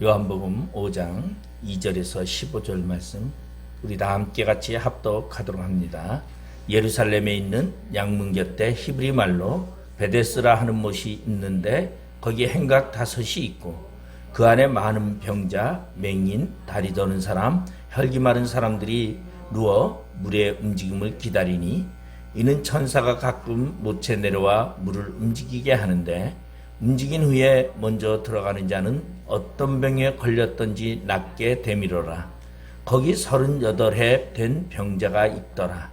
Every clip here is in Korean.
요한복음 5장 2절에서 15절 말씀 우리 다 함께 같이 합독하도록 합니다. 예루살렘에 있는 양문 곁에 히브리 말로 베데스라 하는 못이 있는데 거기에 행각 5이 있고 그 안에 많은 병자, 맹인, 다리 더는 사람, 혈기 마른 사람들이 누워 물의 움직임을 기다리니 이는 천사가 가끔 못에 내려와 물을 움직이게 하는데 움직인 후에 먼저 들어가는 자는 어떤 병에 걸렸던지 낫게 되밀어라. 거기 38해 된 병자가 있더라.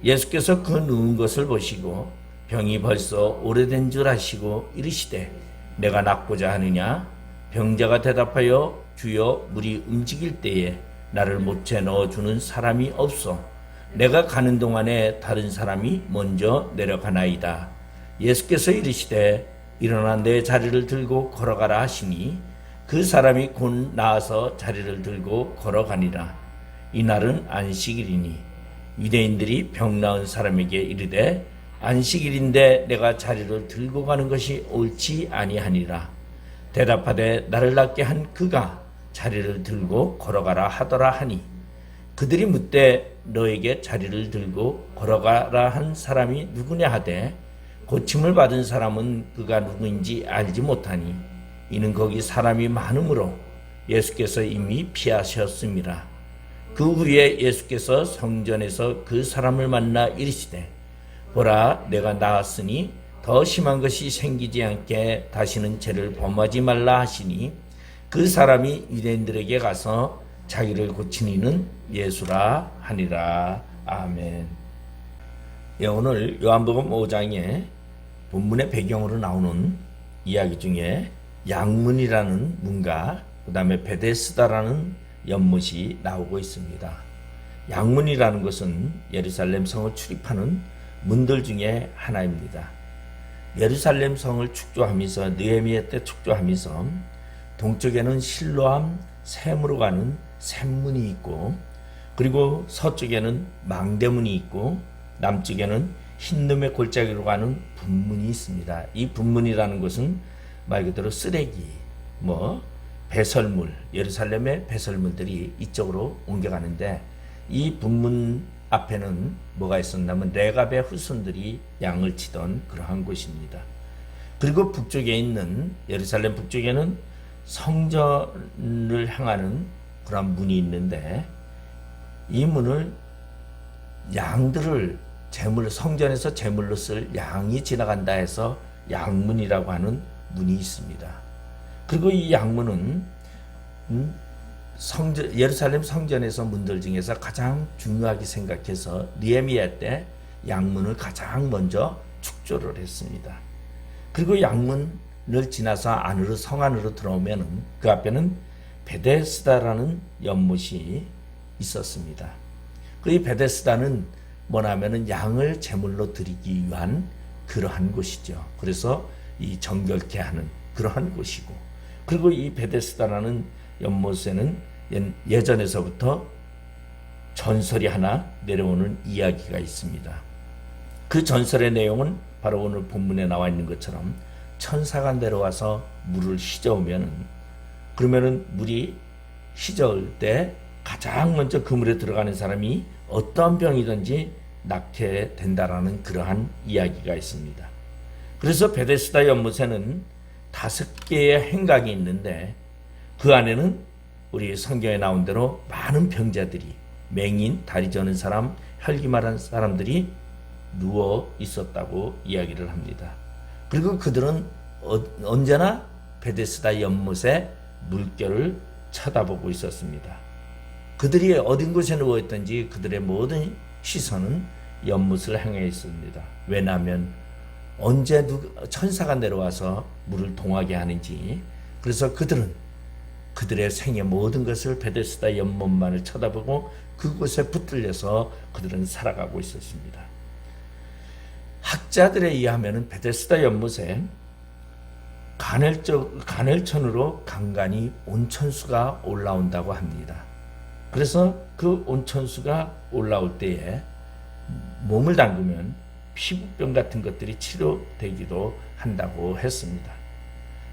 예수께서 그 누운 것을 보시고 병이 벌써 오래된 줄 아시고 이르시되 내가 낫고자 하느냐? 병자가 대답하여 주여 물이 움직일 때에 나를 못에 넣어주는 사람이 없어. 내가 가는 동안에 다른 사람이 먼저 내려가나이다. 예수께서 이르시되 일어나 내 자리를 들고 걸어가라 하시니 그 사람이 곧 나아서 자리를 들고 걸어가니라. 이날은 안식일이니 유대인들이 병 나은 사람에게 이르되 안식일인데 내가 자리를 들고 가는 것이 옳지 아니하니라. 대답하되 나를 낫게 한 그가 자리를 들고 걸어가라 하더라 하니 그들이 묻되 너에게 자리를 들고 걸어가라 한 사람이 누구냐 하되 고침을 받은 사람은 그가 누구인지 알지 못하니 이는 거기 사람이 많으므로 예수께서 이미 피하셨습니다. 그 후에 예수께서 성전에서 그 사람을 만나 이르시되 보라 내가 나았으니 더 심한 것이 생기지 않게 다시는 죄를 범하지 말라 하시니 그 사람이 유대인들에게 가서 자기를 고친 이는 예수라 하니라. 아멘. 오늘 요한복음 5장에 본문의 배경으로 나오는 이야기 중에 양문이라는 문과 그 다음에 베데스다라는 연못이 나오고 있습니다. 양문이라는 것은 예루살렘 성을 출입하는 문들 중에 하나입니다. 예루살렘 성을 축조하면서 느헤미야 때 축조하면서 동쪽에는 실로암 샘으로 가는 샘문이 있고 그리고 서쪽에는 망대문이 있고 남쪽에는 흰놈의 골짜기로 가는 분문이 있습니다. 이 분문이라는 것은 말 그대로 쓰레기, 배설물, 예루살렘의 배설물들이 이쪽으로 옮겨가는데 이 분문 앞에는 뭐가 있었냐면 레갑의 후손들이 양을 치던 그러한 곳입니다. 그리고 북쪽에 있는 예루살렘 북쪽에는 성전을 향하는 그런 문이 있는데 이 문을 양들을 성전에서 제물로 쓸 양이 지나간다 해서 양문이라고 하는 문이 있습니다. 그리고 이 양문은 예루살렘 성전에서 문들 중에서 가장 중요하게 생각해서 느헤미야 때 양문을 가장 먼저 축조를 했습니다. 그리고 양문을 지나서 안으로 성 안으로 들어오면 그 앞에는 베데스다라는 연못이 있었습니다. 그 이 베데스다는 뭐냐면은 양을 제물로 드리기 위한 그러한 곳이죠. 그래서 이 정결케 하는 그러한 곳이고 그리고 이 베데스다라는 연못에는 예전에서부터 전설이 하나 내려오는 이야기가 있습니다. 그 전설의 내용은 바로 오늘 본문에 나와 있는 것처럼 천사가 내려와서 물을 그러면은 물이 휘저을 때 가장 먼저 그 물에 들어가는 사람이 어떤 병이든지 낫게 된다라는 그러한 이야기가 있습니다. 그래서 베데스다 연못에는 5개의 행각이 있는데 그 안에는 우리 성경에 나온 대로 많은 병자들이 맹인, 다리 저는 사람, 혈기 마른 사람들이 누워 있었다고 이야기를 합니다. 그리고 그들은 언제나 베데스다 연못의 물결을 쳐다보고 있었습니다. 그들이 어딘 곳에 누워있든지 그들의 모든 시선은 연못을 향해 있습니다. 왜냐하면 언제 천사가 내려와서 물을 동하게 하는지 그래서 그들의 생의 모든 것을 베데스다 연못만을 쳐다보고 그곳에 붙들려서 그들은 살아가고 있었습니다. 학자들에 의하면 베데스다 연못에 간헐천으로 간간히 온천수가 올라온다고 합니다. 그래서 그 온천수가 올라올 때에 몸을 담그면 피부병 같은 것들이 치료되기도 한다고 했습니다.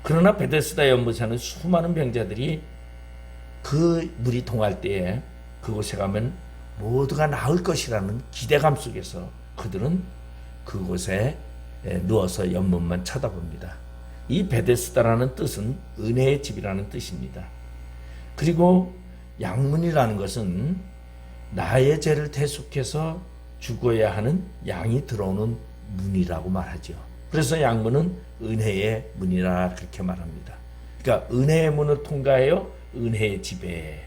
그러나 베데스다 연못에는 수많은 병자들이 그 물이 동할 때에 그곳에 가면 모두가 나을 것이라는 기대감 속에서 그들은 그곳에 누워서 연못만 쳐다봅니다. 이 베데스다라는 뜻은 은혜의 집이라는 뜻입니다. 그리고 양문이라는 것은 나의 죄를 대속해서 죽어야 하는 양이 들어오는 문이라고 말하죠. 그래서 양문은 은혜의 문이라 그렇게 말합니다. 그러니까 은혜의 문을 통과해요. 은혜의 집에.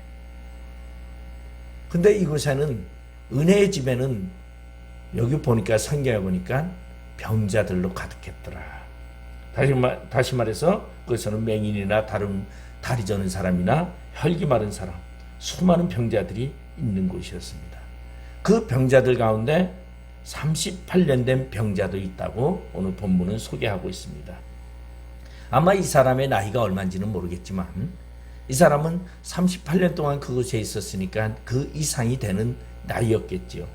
근데 이곳에는 은혜의 집에는 여기 보니까 성경에 보니까 병자들로 가득했더라. 다시 말해서 그것은 맹인이나 다리 저는 사람이나 혈기 마른 사람, 수많은 병자들이 있는 곳이었습니다. 그 병자들 가운데 38년 된 병자도 있다고 오늘 본문은 소개하고 있습니다. 아마 이 사람의 나이가 얼마인지는 모르겠지만 이 사람은 38년 동안 그곳에 있었으니까 그 이상이 되는 나이였겠지요.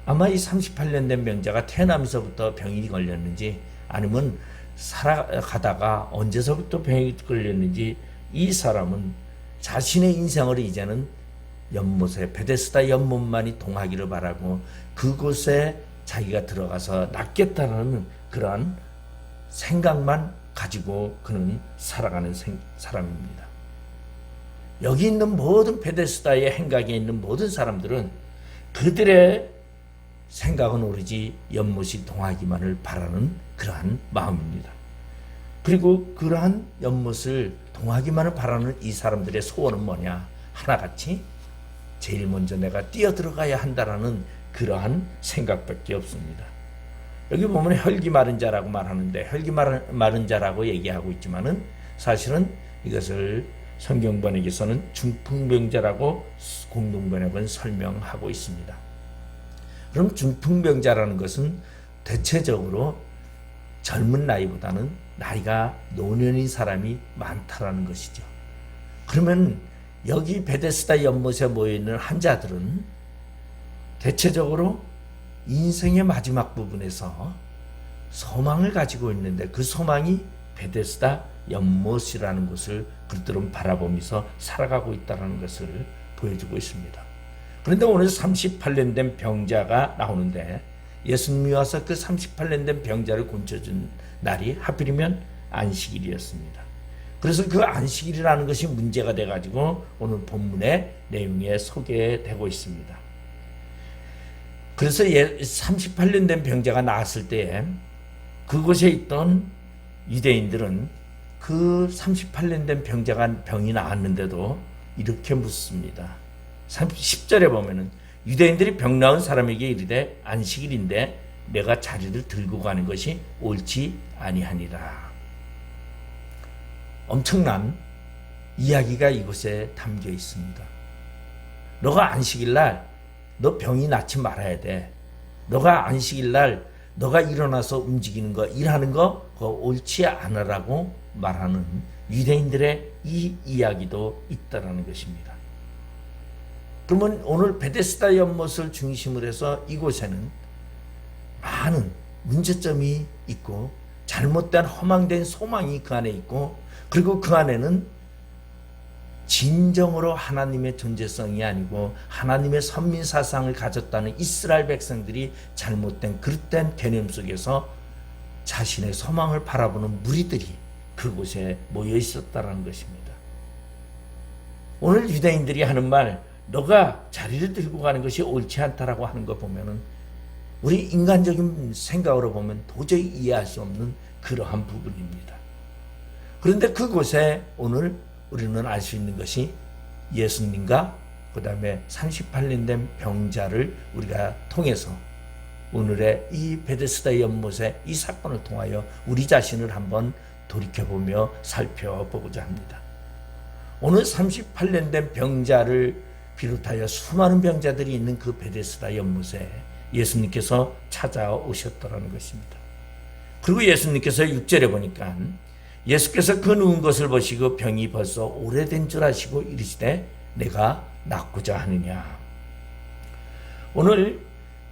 아마 이 38년 된 병자가 태어나면서부터 병이 걸렸는지 아니면 살아가다가 언제서부터 병이 걸렸는지 이 사람은 자신의 인생을 이제는 연못에 베데스다 연못만이 동하기를 바라고 그곳에 자기가 들어가서 낫겠다는 그러한 생각만 가지고 그는 살아가는 사람입니다. 여기 있는 모든 베데스다의 행각에 있는 모든 사람들은 그들의 생각은 오로지 연못이 동하기만을 바라는 그러한 마음입니다. 그리고 그러한 연못을 동하기만을 바라는 이 사람들의 소원은 뭐냐? 하나같이 제일 먼저 내가 뛰어들어가야 한다라는 그러한 생각밖에 없습니다. 여기 보면 혈기 마른 자라고 말하는데 혈기 마른 자라고 얘기하고 있지만은 사실은 이것을 성경번역에서는 중풍병자라고 공동번역은 설명하고 있습니다. 그럼 중풍병자라는 것은 대체적으로 젊은 나이보다는 나이가 노년인 사람이 많다라는 것이죠. 그러면 여기 베데스다 연못에 모여있는 환자들은 대체적으로 인생의 마지막 부분에서 소망을 가지고 있는데 그 소망이 베데스다 연못이라는 곳을 그들은 바라보면서 살아가고 있다는 것을 보여주고 있습니다. 그런데 오늘 38년 된 병자가 나오는데 예수님이 와서 그 38년 된 병자를 고쳐준 날이 하필이면 안식일이었습니다. 그래서 그 안식일이라는 것이 문제가 돼가지고 오늘 본문의 내용에 소개되고 있습니다. 그래서 38년 된 병자가 나았을 때 그곳에 있던 유대인들은 그 38년 된 병자가 병이 나았는데도 이렇게 묻습니다. 10절에 보면은 유대인들이 병 나은 사람에게 이르되 안식일인데 내가 자리를 들고 가는 것이 옳지 아니하니라. 엄청난 이야기가 이곳에 담겨 있습니다. 너가 안식일날 너 병이 낫지 말아야 돼. 너가 안식일날 너가 일어나서 움직이는 거 일하는 거 그거 옳지 않으라고 말하는 유대인들의 이 이야기도 있다라는 것입니다. 그러면 오늘 베데스다 연못을 중심으로 해서 이곳에는 많은 문제점이 있고 잘못된 허망된 소망이 그 안에 있고 그리고 그 안에는 진정으로 하나님의 존재성이 아니고 하나님의 선민사상을 가졌다는 이스라엘 백성들이 잘못된 그릇된 개념 속에서 자신의 소망을 바라보는 무리들이 그곳에 모여 있었다는 것입니다. 오늘 유대인들이 하는 말 너가 자리를 들고 가는 것이 옳지 않다라고 하는 거 보면은 우리 인간적인 생각으로 보면 도저히 이해할 수 없는 그러한 부분입니다. 그런데 그곳에 오늘 우리는 알 수 있는 것이 예수님과 그 다음에 38년 된 병자를 우리가 통해서 오늘의 이 베데스다 연못의 이 사건을 통하여 우리 자신을 한번 돌이켜보며 살펴보고자 합니다. 오늘 38년 된 병자를 비롯하여 수많은 병자들이 있는 그 베데스다 연못에 예수님께서 찾아오셨다는 것입니다. 그리고 예수님께서 6절에 보니까 예수께서 그 누운 것을 보시고 병이 벌써 오래된 줄 아시고 이르시되 내가 낫고자 하느냐. 오늘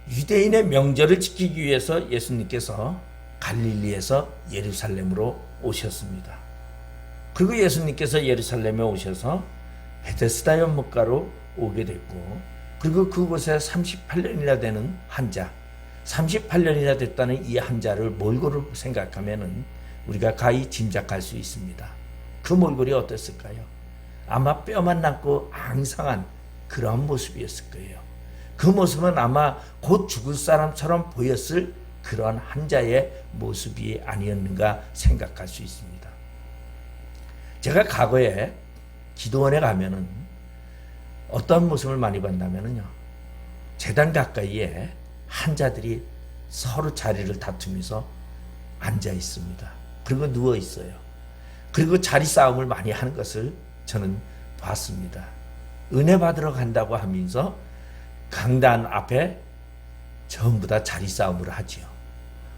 유대인의 명절을 지키기 위해서 예수님께서 갈릴리에서 예루살렘으로 오셨습니다. 그리고 예수님께서 예루살렘에 오셔서 베데스다 연못가로 오게 됐고, 그리고 그곳에 38년이나 되는 환자, 38년이나 됐다는 이 환자를 몰골을 생각하면은 우리가 가히 짐작할 수 있습니다. 그 몰골이 어땠을까요? 아마 뼈만 남고 앙상한 그런 모습이었을 거예요. 그 모습은 아마 곧 죽을 사람처럼 보였을 그런 환자의 모습이 아니었는가 생각할 수 있습니다. 제가 과거에 기도원에 가면은 어떤 모습을 많이 봤냐면요, 제단 가까이에 환자들이 서로 자리를 다투면서 앉아 있습니다. 그리고 누워 있어요. 그리고 자리 싸움을 많이 하는 것을 저는 봤습니다. 은혜 받으러 간다고 하면서 강단 앞에 전부 다 자리 싸움을 하지요.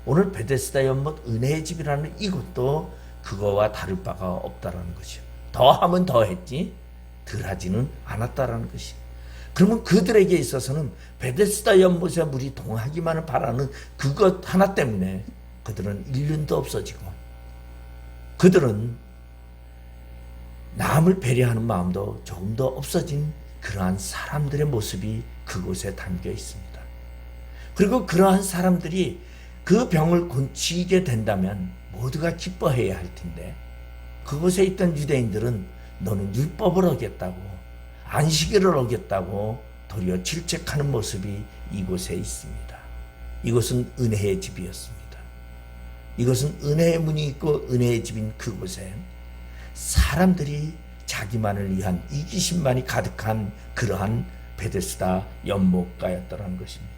오늘 베데스다 연못 은혜의 집이라는 이곳도 그거와 다를 바가 없다라는 것이요. 더하면 더했지 덜하지는 않았다라는 것이. 그러면 그들에게 있어서는 베데스다 연못에 물이 동하기만을 바라는 그것 하나 때문에 그들은 1년도 없어지고, 그들은 남을 배려하는 마음도 조금 더 없어진 그러한 사람들의 모습이 그곳에 담겨 있습니다. 그리고 그러한 사람들이 그 병을 고치게 된다면 모두가 기뻐해야 할 텐데, 그곳에 있던 유대인들은 너는 율법을 어겼다고, 안식일을 어겼다고 도리어 질책하는 모습이 이곳에 있습니다. 이곳은 은혜의 집이었습니다. 이것은 은혜의 문이 있고 은혜의 집인 그곳에 사람들이 자기만을 위한 이기심만이 가득한 그러한 베데스다 연못가였다는 것입니다.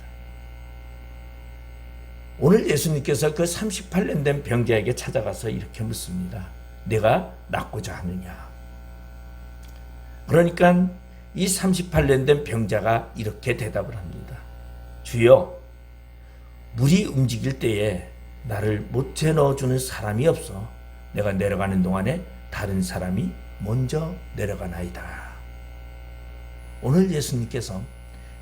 오늘 예수님께서 그 38년 된 병자에게 찾아가서 이렇게 묻습니다. 내가 낫고자 하느냐? 그러니까 이 38년 된 병자가 이렇게 대답을 합니다. 주여, 물이 움직일 때에 나를 못해 넣어주는 사람이 없어 내가 내려가는 동안에 다른 사람이 먼저 내려가나이다. 오늘 예수님께서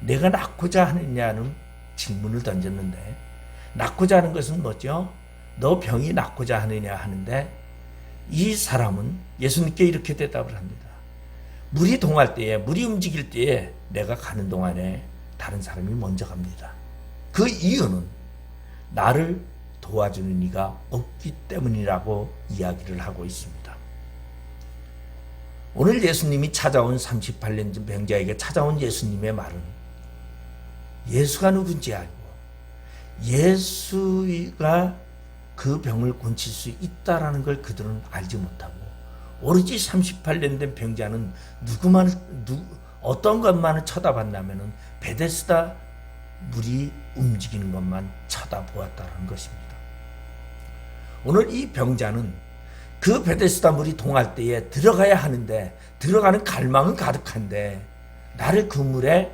내가 낫고자 하느냐는 질문을 던졌는데, 낫고자 하는 것은 뭐죠? 너 병이 낫고자 하느냐 하는데, 이 사람은 예수님께 이렇게 대답을 합니다. 물이 동할 때에, 물이 움직일 때에 내가 가는 동안에 다른 사람이 먼저 갑니다. 그 이유는 나를 도와주는 이가 없기 때문이라고 이야기를 하고 있습니다. 오늘 예수님이 찾아온 38년 전 병자에게 찾아온 예수님의 말은 예수가 누군지 알고 예수가 그 병을 고칠 수 있다라는 걸 그들은 알지 못하고, 오로지 38년 된 병자는 어떤 것만을 쳐다봤냐면은 베데스다 물이 움직이는 것만 쳐다보았다는 것입니다. 오늘 이 병자는 그 베데스다 물이 동할 때에 들어가야 하는데, 들어가는 갈망은 가득한데 나를 그 물에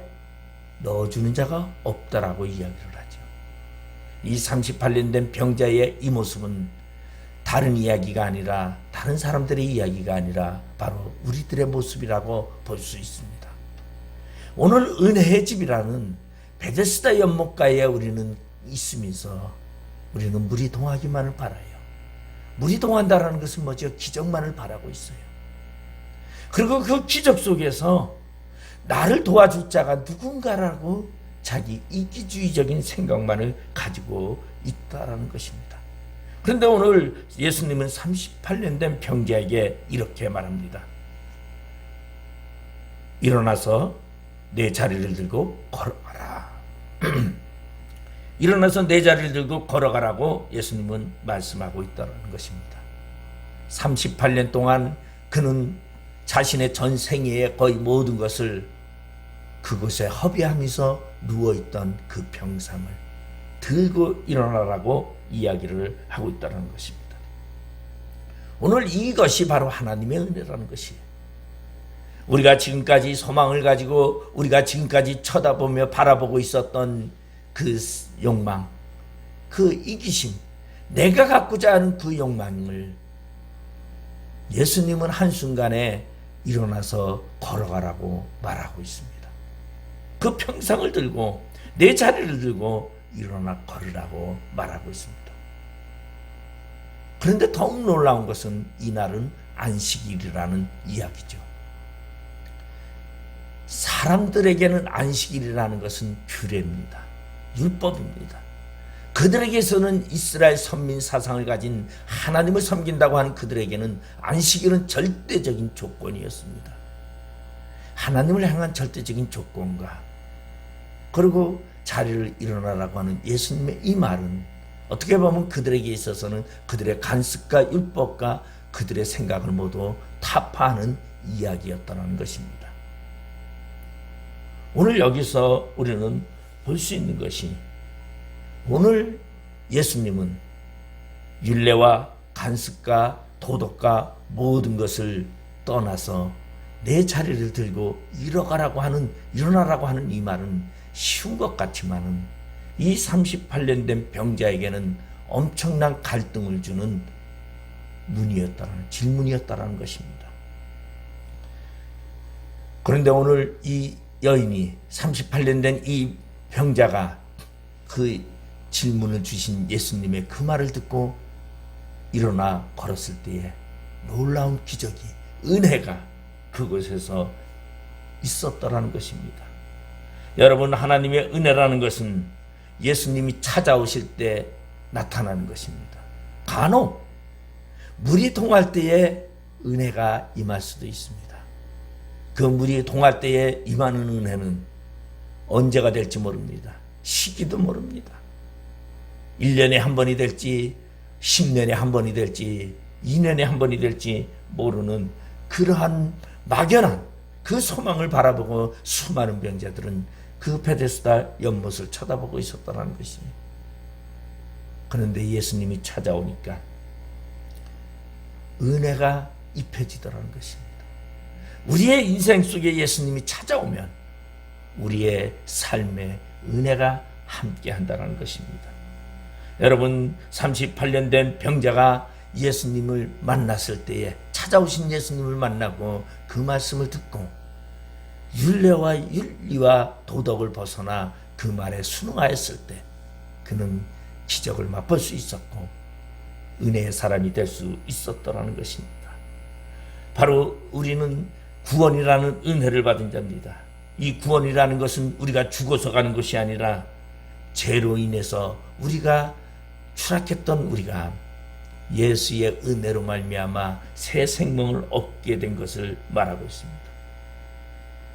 넣어주는 자가 없다라고 이야기를 하죠. 이 38년 된 병자의 이 모습은 다른 이야기가 아니라, 다른 사람들의 이야기가 아니라 바로 우리들의 모습이라고 볼 수 있습니다. 오늘 은혜의 집이라는 베데스다 연못가에 우리는 있으면서 우리는 물이 동하기만을 바라요. 물이 동한다라는 것은 뭐죠? 기적만을 바라고 있어요. 그리고 그 기적 속에서 나를 도와줄 자가 누군가라고 자기 이기주의적인 생각만을 가지고 있다라는 것입니다. 그런데 오늘 예수님은 38년 된 병자에게 이렇게 말합니다. 일어나서 내 자리를 들고 걸어가라. 일어나서 내 자리를 들고 걸어가라고 예수님은 말씀하고 있다는 것입니다. 38년 동안 그는 자신의 전 생애의 거의 모든 것을 그곳에 허비하면서 누워있던 그 병상을 들고 일어나라고 이야기를 하고 있다는 것입니다. 오늘 이것이 바로 하나님의 은혜라는 것이에요. 우리가 지금까지 소망을 가지고, 우리가 지금까지 쳐다보며 바라보고 있었던 그 욕망, 그 이기심, 내가 갖고자 하는 그 욕망을 예수님은 한순간에 일어나서 걸어가라고 말하고 있습니다. 그 평상을 들고, 내 자리를 들고 일어나 걸으라고 말하고 있습니다. 그런데 더욱 놀라운 것은 이날은 안식일이라는 이야기죠. 사람들에게는 안식일이라는 것은 규례입니다. 율법입니다. 그들에게서는 이스라엘 선민 사상을 가진 하나님을 섬긴다고 하는 그들에게는 안식일은 절대적인 조건이었습니다. 하나님을 향한 절대적인 조건과 그리고 자리를 일어나라고 하는 예수님의 이 말은 어떻게 보면 그들에게 있어서는 그들의 간습과 율법과 그들의 생각을 모두 타파하는 이야기였다는 것입니다. 오늘 여기서 우리는 볼 수 있는 것이 오늘 예수님은 율례와 간습과 도덕과 모든 것을 떠나서 내 자리를 들고 일어나라고 하는 이 말은 쉬운 것 같지만은 이 38년 된 병자에게는 엄청난 갈등을 주는 질문이었다라는 것입니다. 그런데 오늘 이 여인이 38년 된 이 병자가 그 질문을 주신 예수님의 그 말을 듣고 일어나 걸었을 때에 놀라운 기적이, 은혜가 그곳에서 있었더라는 것입니다. 여러분, 하나님의 은혜라는 것은 예수님이 찾아오실 때 나타나는 것입니다. 간혹 물이 동할 때에 은혜가 임할 수도 있습니다. 그 물이 동할 때에 임하는 은혜는 언제가 될지 모릅니다. 시기도 모릅니다. 1년에 한 번이 될지 10년에 한 번이 될지 2년에 한 번이 될지 모르는 그러한 막연한 그 소망을 바라보고 수많은 병자들은 그 베데스다 연못을 쳐다보고 있었다는 것입니다. 그런데 예수님이 찾아오니까 은혜가 입혀지더라는 것입니다. 우리의 인생 속에 예수님이 찾아오면 우리의 삶에 은혜가 함께 한다는 것입니다. 여러분, 38년 된 병자가 예수님을 만났을 때에, 찾아오신 예수님을 만나고 그 말씀을 듣고 율례와 윤리와 도덕을 벗어나 그 말에 순응하였을 때 그는 기적을 맛볼 수 있었고 은혜의 사람이 될 수 있었더라는 것입니다. 바로 우리는 구원이라는 은혜를 받은 자입니다. 이 구원이라는 것은 우리가 죽어서 가는 것이 아니라 죄로 인해서 우리가 추락했던 우리가 예수의 은혜로 말미암아 새 생명을 얻게 된 것을 말하고 있습니다.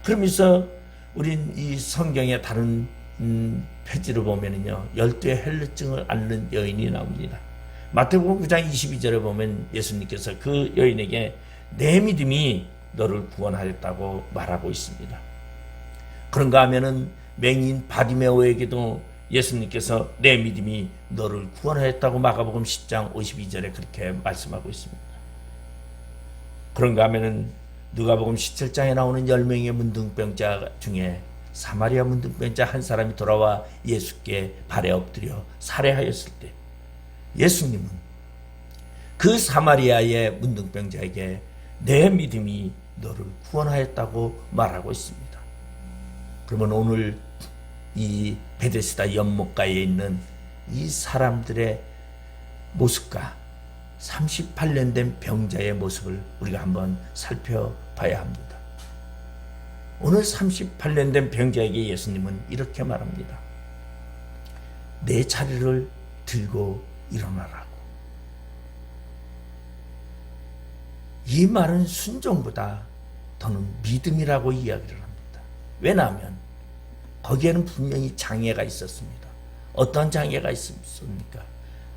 그러면서 우린 이 성경의 다른 페이지를 보면요, 12의 헬루증을 앓는 여인이 나옵니다. 마태복음 9장 22절에 보면 예수님께서 그 여인에게 내 믿음이 너를 구원하였다고 말하고 있습니다. 그런가 하면은 맹인 바디메오에게도 예수님께서 내 믿음이 너를 구원하였다고 마가복음 10장 52절에 그렇게 말씀하고 있습니다. 그런가 하면은 누가복음 17장에 나오는 10명의 문둥병자 중에 사마리아 문둥병자 한 사람이 돌아와 예수께 발에 엎드려 살해하였을 때 예수님은 그 사마리아의 문둥병자에게 내 믿음이 너를 구원하였다고 말하고 있습니다. 그러면 오늘 이 베데스다 연못가에 있는 이 사람들의 모습과 38년 된 병자의 모습을 우리가 한번 살펴봐야 합니다. 오늘 38년 된 병자에게 예수님은 이렇게 말합니다. 내 자리를 들고 일어나라고. 이 말은 순종보다 더는 믿음이라고 이야기를 합니다. 왜냐하면 거기에는 분명히 장애가 있었습니다. 어떤 장애가 있었습니까?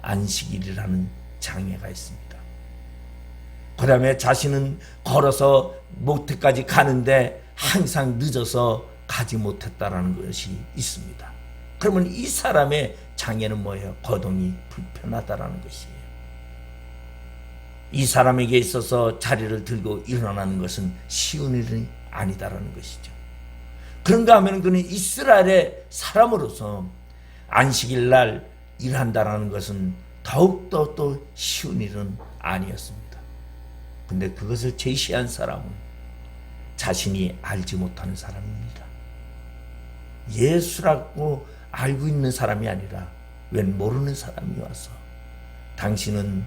안식일이라는 장애가 있습니다. 그 다음에 자신은 걸어서 목태까지 가는데 항상 늦어서 가지 못했다라는 것이 있습니다. 그러면 이 사람의 장애는 뭐예요? 거동이 불편하다라는 것이에요. 이 사람에게 있어서 자리를 들고 일어나는 것은 쉬운 일이 아니다라는 것이죠. 그런가 하면 그는 이스라엘의 사람으로서 안식일 날 일한다라는 것은 더욱더 또 쉬운 일은 아니었습니다. 근데 그것을 제시한 사람은 자신이 알지 못하는 사람입니다. 예수라고 알고 있는 사람이 아니라 웬 모르는 사람이 와서 당신은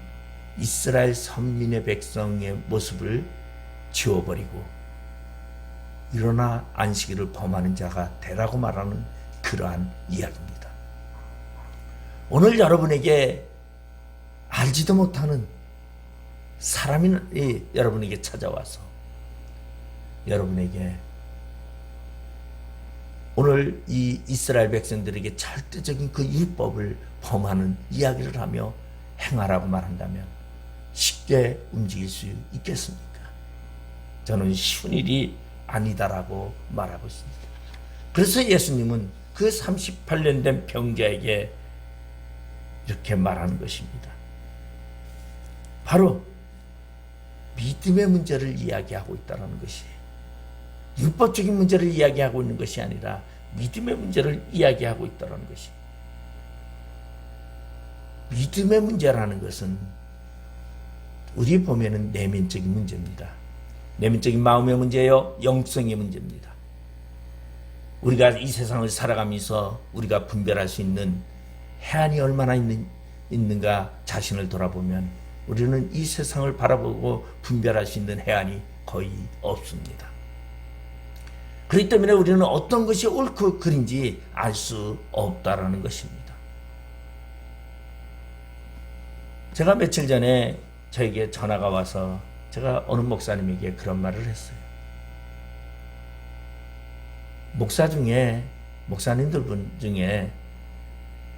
이스라엘 선민의 백성의 모습을 지워버리고 일어나 안식일을 범하는 자가 되라고 말하는 그러한 이야기입니다. 오늘 여러분에게 알지도 못하는 사람이 여러분에게 찾아와서 여러분에게 오늘 이 이스라엘 백성들에게 절대적인 그 율법을 범하는 이야기를 하며 행하라고 말한다면 쉽게 움직일 수 있겠습니까? 저는 쉬운 일이 아니다라고 말하고 있습니다. 그래서 예수님은 그 38년 된 병자에게 이렇게 말하는 것입니다. 바로 믿음의 문제를 이야기하고 있다는 것이, 율법적인 문제를 이야기하고 있는 것이 아니라 믿음의 문제를 이야기하고 있다는 것이. 믿음의 문제라는 것은 우리 보면은 내면적인 문제입니다. 내면적인 마음의 문제요, 영성의 문제입니다. 우리가 이 세상을 살아가면서 우리가 분별할 수 있는 해안이 얼마나 있는가 자신을 돌아보면 우리는 이 세상을 바라보고 분별할 수 있는 해안이 거의 없습니다. 그렇기 때문에 우리는 어떤 것이 옳고 그른지 알 수 없다라는 것입니다. 제가 며칠 전에 저에게 전화가 와서 제가 어느 목사님에게 그런 말을 했어요. 목사님들 분 중에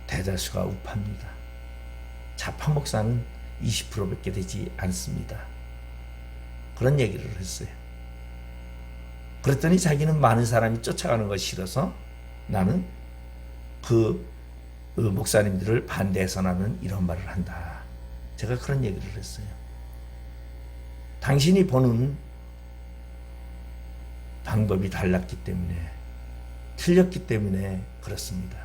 대다수가 우파입니다. 좌파 목사는 20%밖에 되지 않습니다. 그런 얘기를 했어요. 그랬더니 자기는 많은 사람이 쫓아가는 것이 싫어서 나는 그 목사님들을 반대해서 나는 이런 말을 한다. 제가 그런 얘기를 했어요. 당신이 보는 방법이 달랐기 때문에, 틀렸기 때문에 그렇습니다.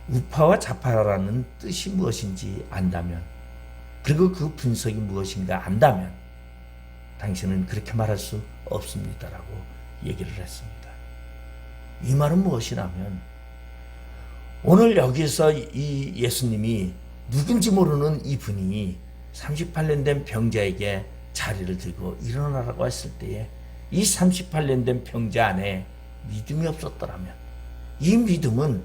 우파와 좌파라는 뜻이 무엇인지 안다면, 그리고 그 분석이 무엇인가 안다면 당신은 그렇게 말할 수 없습니다라고 얘기를 했습니다. 이 말은 무엇이냐면 오늘 여기서 이 예수님이 누군지 모르는 이분이 38년 된 병자에게 자리를 들고 일어나라고 했을 때에 이 38년 된 병자 안에 믿음이 없었더라면, 이 믿음은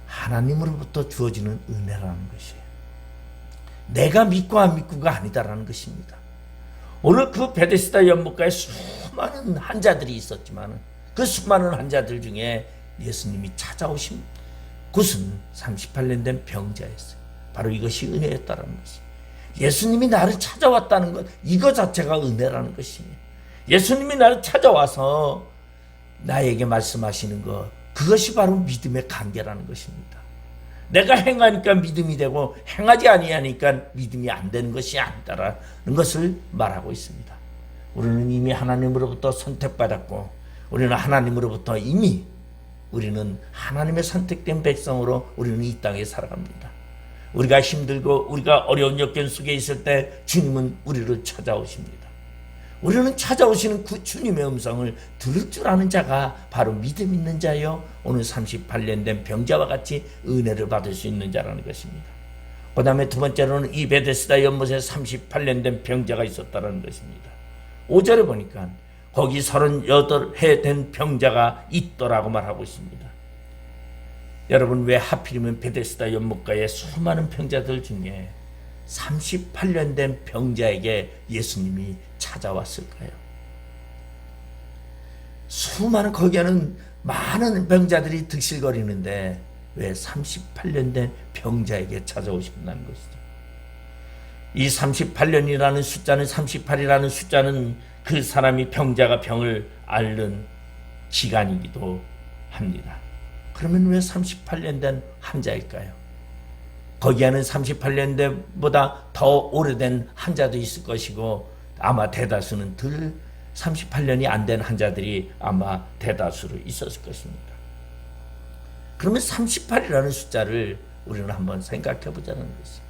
하나님으로부터 주어지는 은혜라는 것이에요. 내가 믿고 안 믿고가 아니다라는 것입니다. 오늘 그 베데스다 연못가에 수많은 환자들이 있었지만 그 수많은 환자들 중에 예수님이 찾아오신 곳은 38년 된 병자였어요. 바로 이것이 은혜였다라는 것이. 예수님이 나를 찾아왔다는 것, 이거 자체가 은혜라는 것이에요. 예수님이 나를 찾아와서 나에게 말씀하시는 것, 그것이 바로 믿음의 관계라는 것입니다. 내가 행하니까 믿음이 되고 행하지 아니하니까 믿음이 안 되는 것이 아니다라는 것을 말하고 있습니다. 우리는 이미 하나님으로부터 선택받았고 우리는 하나님으로부터 이미 우리는 하나님의 선택된 백성으로 우리는 이 땅에 살아갑니다. 우리가 힘들고 우리가 어려운 역경 속에 있을 때 주님은 우리를 찾아오십니다. 우리는 찾아오시는 그 주님의 음성을 들을 줄 아는 자가 바로 믿음 있는 자요, 오늘 38년 된 병자와 같이 은혜를 받을 수 있는 자라는 것입니다. 그 다음에 두 번째로는 이 베데스다 연못에 38년 된 병자가 있었다는 것입니다. 5절에 보니까 거기 38해 된 병자가 있더라고 말하고 있습니다. 여러분, 왜 하필이면 베데스다 연못가의 수많은 병자들 중에 38년 된 병자에게 예수님이 찾아왔을까요? 수많은, 거기에는 많은 병자들이 득실거리는데 왜 38년 된 병자에게 찾아오신다는 것이죠. 이 38년이라는 숫자는, 38이라는 숫자는 그 사람이, 병자가 병을 앓는 기간이기도 합니다. 그러면 왜 38년 된 환자일까요? 거기에는 38년 된보다 더 오래된 환자도 있을 것이고 아마 대다수는 38년이 안 된 환자들이 아마 대다수로 있었을 것입니다. 그러면 38이라는 숫자를 우리는 한번 생각해 보자는 것입니다.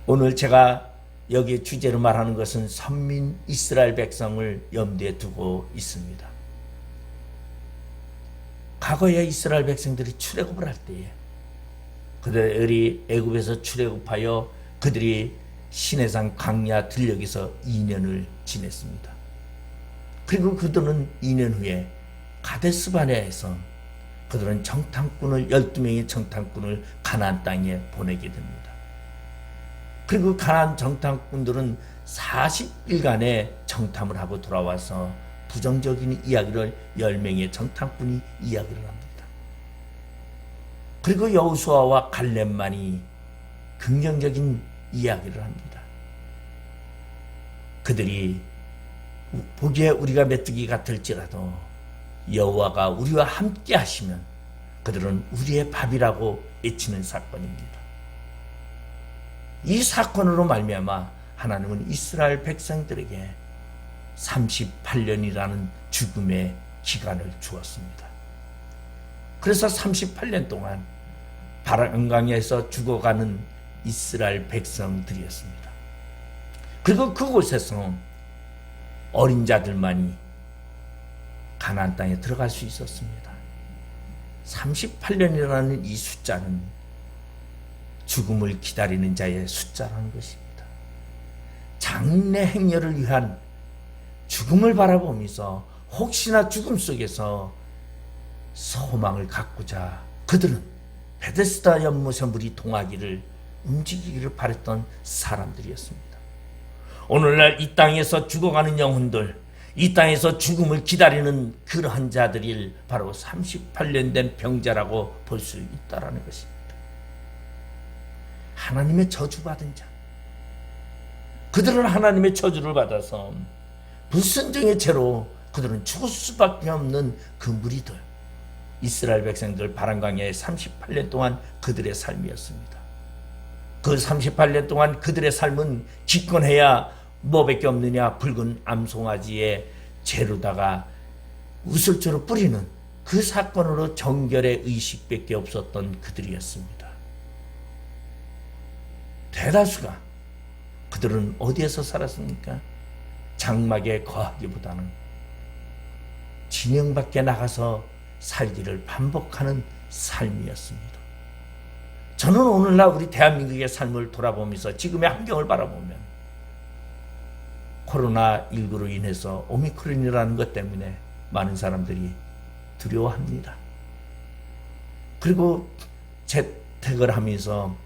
오늘 제가 여기 주제로 말하는 것은 선민 이스라엘 백성을 염두에 두고 있습니다. 과거에 이스라엘 백성들이 출애굽을 할 때에 그들이 애굽에서 출애굽하여 그들이 시내산 광야 들녘에서 2년을 지냈습니다. 그리고 그들은 2년 후에 가데스바네아에서 그들은 정탐꾼을 12명의 정탐꾼을 가나안 땅에 보내게 됩니다. 그리고 가나안 정탐꾼들은 40일간의 정탐을 하고 돌아와서 부정적인 이야기를 10명의 정탐꾼이 이야기를 합니다. 그리고 여호수아와 갈렙만이 긍정적인 이야기를 합니다. 그들이 보기에 우리가 메뚜기 같을지라도 여호와가 우리와 함께 하시면 그들은 우리의 밥이라고 외치는 사건입니다. 이 사건으로 말미암아 하나님은 이스라엘 백성들에게 38년이라는 죽음의 기간을 주었습니다. 그래서 38년 동안 바람강에서 죽어가는 이스라엘 백성들이었습니다. 그리고 그곳에서 어린 자들만이 가나안 땅에 들어갈 수 있었습니다. 38년이라는 이 숫자는 죽음을 기다리는 자의 숫자라는 것입니다. 장래 행렬을 위한 죽음을 바라보면서 혹시나 죽음 속에서 소망을 갖고자 그들은 베데스다 연못의 물이 동하기를 움직이기를 바랬던 사람들이었습니다. 오늘날 이 땅에서 죽어가는 영혼들, 이 땅에서 죽음을 기다리는 그러한 자들이 바로 38년 된 병자라고 볼 수 있다는 것입니다. 하나님의 저주받은 자, 그들은 하나님의 저주를 받아서 불순종의 죄로 그들은 죽을 수밖에 없는 그 무리들, 이스라엘 백성들 바람강야에 38년 동안 그들의 삶이었습니다. 그 38년 동안 그들의 삶은 기권해야 뭐밖에 없느냐, 붉은 암송아지의 재로다가 우슬초로 뿌리는 그 사건으로 정결의 의식밖에 없었던 그들이었습니다. 대다수가 그들은 어디에서 살았습니까? 장막에 거하기보다는 진영 밖에 나가서 살기를 반복하는 삶이었습니다. 저는 오늘날 우리 대한민국의 삶을 돌아보면서 지금의 환경을 바라보면 코로나19로 인해서 오미크론이라는 것 때문에 많은 사람들이 두려워합니다. 그리고 재택을 하면서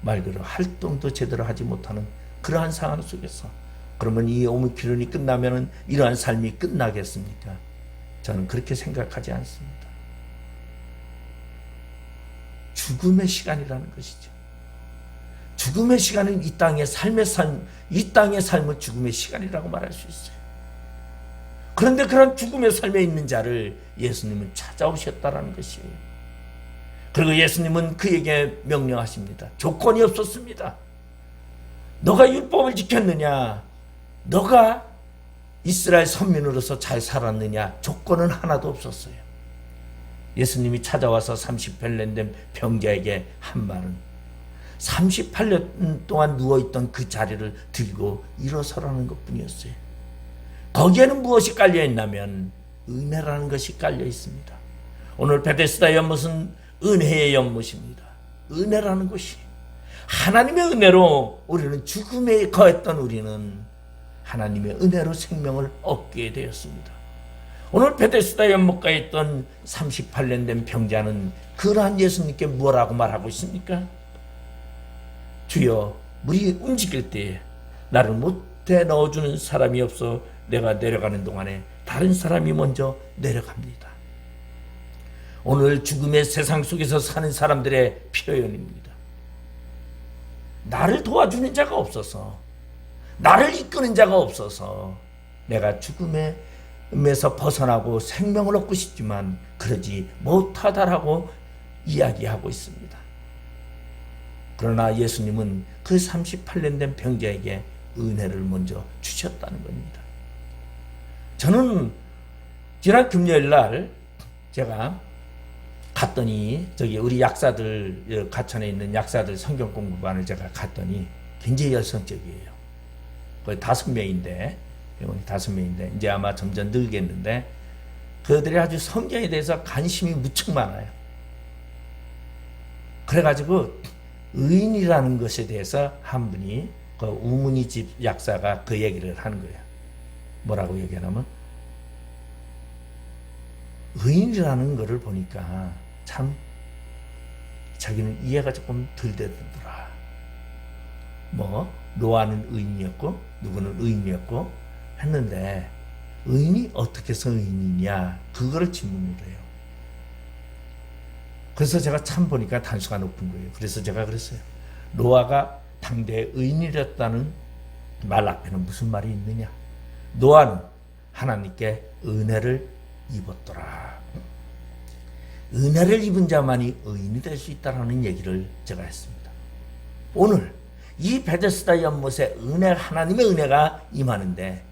말 그대로 활동도 제대로 하지 못하는 그러한 상황 속에서 그러면 이 오미크론이 끝나면 이러한 삶이 끝나겠습니까? 저는 그렇게 생각하지 않습니다. 죽음의 시간이라는 것이죠. 죽음의 시간은 이 땅의 삶의 삶, 이 땅의 삶은 죽음의 시간이라고 말할 수 있어요. 그런데 그런 죽음의 삶에 있는 자를 예수님은 찾아오셨다라는 것이에요. 그리고 예수님은 그에게 명령하십니다. 조건이 없었습니다. 너가 율법을 지켰느냐? 너가 이스라엘 선민으로서 잘 살았느냐? 조건은 하나도 없었어요. 예수님이 찾아와서 38년 된 병자에게 한 말은 38년 동안 누워있던 그 자리를 들고 일어서라는 것뿐이었어요. 거기에는 무엇이 깔려있냐면 은혜라는 것이 깔려 있습니다. 오늘 베데스다 연못은 은혜의 연못입니다. 은혜라는 것이 하나님의 은혜로 우리는 죽음에 거했던 우리는 하나님의 은혜로 생명을 얻게 되었습니다. 오늘 베데스다 연못가에 있던 38년 된 병자는 그러한 예수님께 뭐라고 말하고 있습니까? 주여, 물이 움직일 때에 나를 못에 넣어주는 사람이 없어 내가 내려가는 동안에 다른 사람이 먼저 내려갑니다. 오늘 죽음의 세상 속에서 사는 사람들의 표현입니다. 나를 도와주는 자가 없어서, 나를 이끄는 자가 없어서 내가 죽음에서 벗어나고 생명을 얻고 싶지만 그러지 못하다라고 이야기하고 있습니다. 그러나 예수님은 그 38년 된 병자에게 은혜를 먼저 주셨다는 겁니다. 저는 지난 금요일 날 제가 갔더니 저기 우리 약사들 가천에 있는 약사들 성경 공부반을 제가 갔더니 굉장히 열성적이에요. 거의 5명인데 병원이 5명인데 이제 아마 점점 늘겠는데 그들이 아주 성경에 대해서 관심이 무척 많아요. 그래가지고 의인이라는 것에 대해서 한 분이 그 우문희 집 약사가 그 얘기를 하는 거예요. 뭐라고 얘기하냐면 의인이라는 것을 보니까 참 자기는 이해가 조금 덜 되더라. 뭐 노아는 의인이었고 누구는 의인이었고 했는데 의인이 어떻게 해서 의인이냐 그거를 질문을 해요. 그래서 제가 참 보니까 단수가 높은 거예요. 그래서 제가 그랬어요. 노아가 당대의 의인이었다는 말 앞에는 무슨 말이 있느냐. 노아는 하나님께 은혜를 입었더라. 은혜를 입은 자만이 의인이 될 수 있다는 얘기를 제가 했습니다. 오늘 이 베데스다 연못에 하나님의 은혜가 임하는데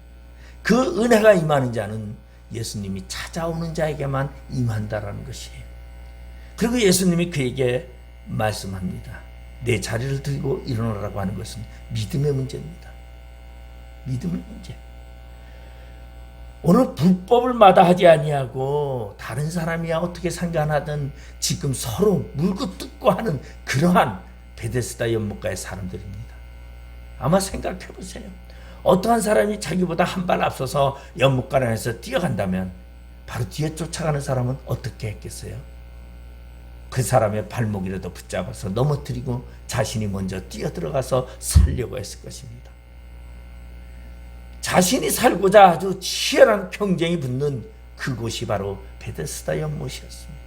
그 은혜가 임하는 자는 예수님이 찾아오는 자에게만 임한다라는 것이에요. 그리고 예수님이 그에게 말씀합니다. 내 자리를 들고 일어나라고 하는 것은 믿음의 문제입니다. 믿음의 문제. 오늘 불법을 마다하지 아니하고 다른 사람이야 어떻게 상관하든 지금 서로 물고 뜯고 하는 그러한 베데스다 연못가의 사람들입니다. 아마 생각해 보세요. 어떠한 사람이 자기보다 한 발 앞서서 연못가 안에서 뛰어간다면 바로 뒤에 쫓아가는 사람은 어떻게 했겠어요? 그 사람의 발목이라도 붙잡아서 넘어뜨리고 자신이 먼저 뛰어들어가서 살려고 했을 것입니다. 자신이 살고자 아주 치열한 경쟁이 붙는 그곳이 바로 베데스다 연못이었습니다.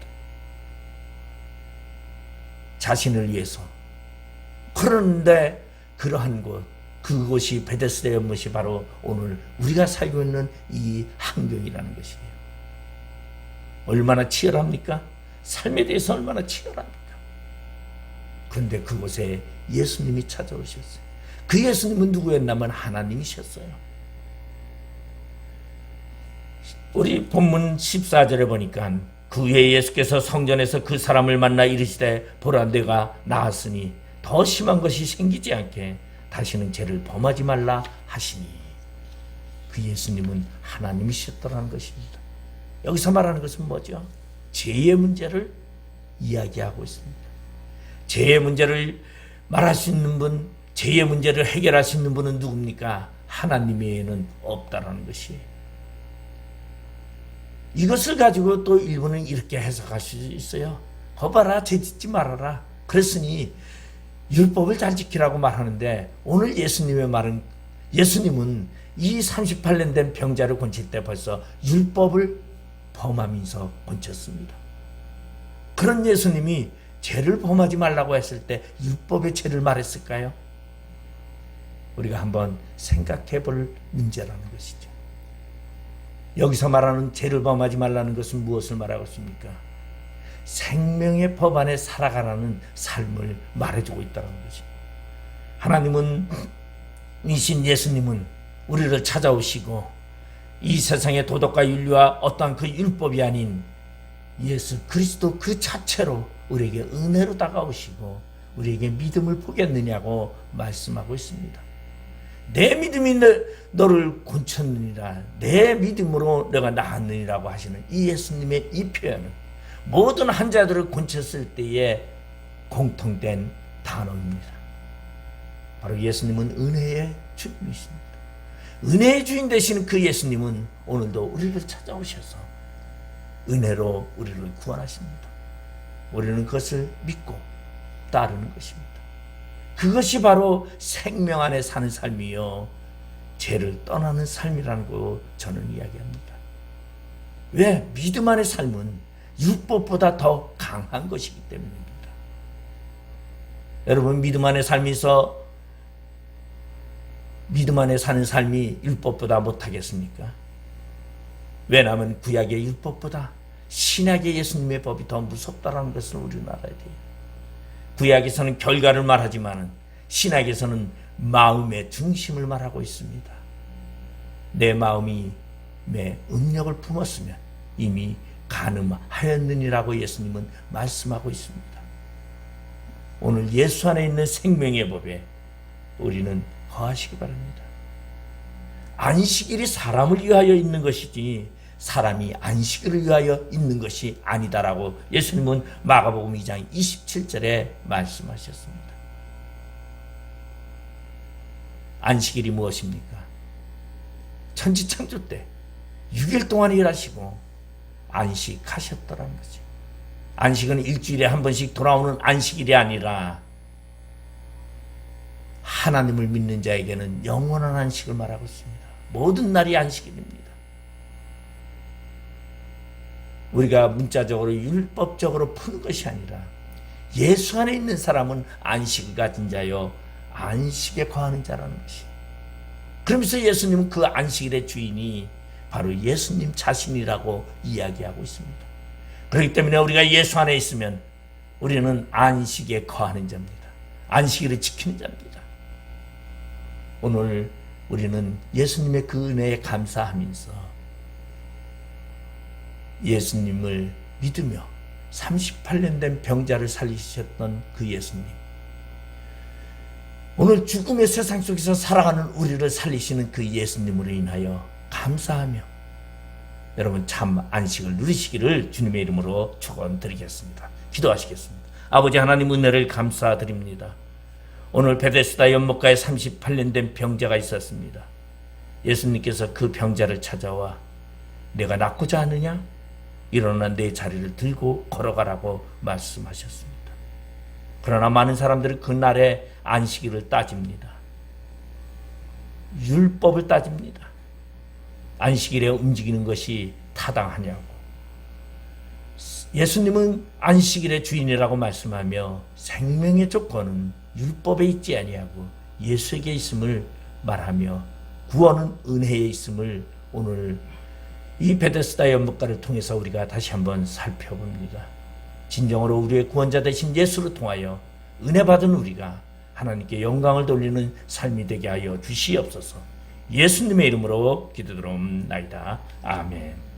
자신을 위해서. 그런데 그러한 곳, 그곳이 베데스다 연못이 바로 오늘 우리가 살고 있는 이 환경이라는 것이에요. 얼마나 치열합니까? 삶에 대해서 얼마나 치열합니까? 그런데 그곳에 예수님이 찾아오셨어요. 그 예수님은 누구였냐면 하나님이셨어요. 우리 본문 14절에 보니까 그 후에 예수께서 성전에서 그 사람을 만나 이르시되 보라 내가 나았으니 더 심한 것이 생기지 않게 다시는 죄를 범하지 말라 하시니 그 예수님은 하나님이셨더라는 것입니다. 여기서 말하는 것은 뭐죠? 죄의 문제를 이야기하고 있습니다. 죄의 문제를 말할 수 있는 분, 죄의 문제를 해결할 수 있는 분은 누굽니까? 하나님 외에는 없다라는 것이에요. 이것을 가지고 또 일부는 이렇게 해석할 수 있어요. 거봐라, 죄 짓지 말아라. 그랬으니 율법을 잘 지키라고 말하는데 오늘 예수님의 말은 예수님은 이 38년 된 병자를 고칠 때 벌써 율법을 범하면서 고쳤습니다. 그런 예수님이 죄를 범하지 말라고 했을 때 율법의 죄를 말했을까요? 우리가 한번 생각해 볼 문제라는 것이죠. 여기서 말하는 죄를 범하지 말라는 것은 무엇을 말하고 있습니까? 생명의 법 안에 살아가라는 삶을 말해주고 있다는 것입니다. 하나님은 이신 예수님은 우리를 찾아오시고 이 세상의 도덕과 윤리와 어떠한 그 율법이 아닌 예수 그리스도 그 자체로 우리에게 은혜로 다가오시고 우리에게 믿음을 보겠느냐고 말씀하고 있습니다. 내 믿음이 너를 고쳤느니라, 내 믿음으로 내가 나았느니라고 하시는 이 예수님의 이 표현은 모든 환자들을 고쳤을 때의 공통된 단어입니다. 바로 예수님은 은혜의 주님이십니다. 은혜의 주인 되시는 그 예수님은 오늘도 우리를 찾아오셔서 은혜로 우리를 구원하십니다. 우리는 그것을 믿고 따르는 것입니다. 그것이 바로 생명 안에 사는 삶이요 죄를 떠나는 삶이라는 거 저는 이야기합니다. 왜? 믿음 안의 삶은 율법보다 더 강한 것이기 때문입니다. 여러분 믿음 안의 삶에서 믿음 안에 사는 삶이 율법보다 못하겠습니까? 왜냐하면 구약의 율법보다 신약의 예수님의 법이 더 무섭다는 것을 우리는 알아야 돼요. 구약에서는 결과를 말하지만 신약에서는 마음의 중심을 말하고 있습니다. 내 마음이 내 음력을 품었으면 이미 가늠하였느니라고 예수님은 말씀하고 있습니다. 오늘 예수 안에 있는 생명의 법에 우리는 거하시기 바랍니다. 안식일이 사람을 위하여 있는 것이지 사람이 안식을 위하여 있는 것이 아니다라고 예수님은 마가복음 2장 27절에 말씀하셨습니다. 안식일이 무엇입니까? 천지창조 때 6일 동안 일하시고 안식하셨더라는 거죠. 안식은 일주일에 한 번씩 돌아오는 안식일이 아니라 하나님을 믿는 자에게는 영원한 안식을 말하고 있습니다. 모든 날이 안식일입니다. 우리가 문자적으로 율법적으로 푸는 것이 아니라 예수 안에 있는 사람은 안식을 가진 자요 안식에 거하는 자라는 것이. 그러면서 예수님은 그 안식일의 주인이 바로 예수님 자신이라고 이야기하고 있습니다. 그렇기 때문에 우리가 예수 안에 있으면 우리는 안식에 거하는 자입니다. 안식일을 지키는 자입니다. 오늘 우리는 예수님의 그 은혜에 감사하면서 예수님을 믿으며 38년 된 병자를 살리셨던 그 예수님, 오늘 죽음의 세상 속에서 살아가는 우리를 살리시는 그 예수님으로 인하여 감사하며 여러분 참 안식을 누리시기를 주님의 이름으로 축원드리겠습니다. 기도하시겠습니다. 아버지 하나님 은혜를 감사드립니다. 오늘 베데스다 연못가에 38년 된 병자가 있었습니다. 예수님께서 그 병자를 찾아와 내가 낫고자 하느냐? 일어나 내 자리를 들고 걸어가라고 말씀하셨습니다. 그러나 많은 사람들은 그날의 안식일을 따집니다. 율법을 따집니다. 안식일에 움직이는 것이 타당하냐고. 예수님은 안식일의 주인이라고 말씀하며 생명의 조건은 율법에 있지 아니하고 예수에게 있음을 말하며 구원은 은혜에 있음을 오늘 이 베데스다 연못가를 통해서 우리가 다시 한번 살펴봅니다. 진정으로 우리의 구원자 되신 예수를 통하여 은혜 받은 우리가 하나님께 영광을 돌리는 삶이 되게 하여 주시옵소서. 예수님의 이름으로 기도드리옵나이다. 아멘.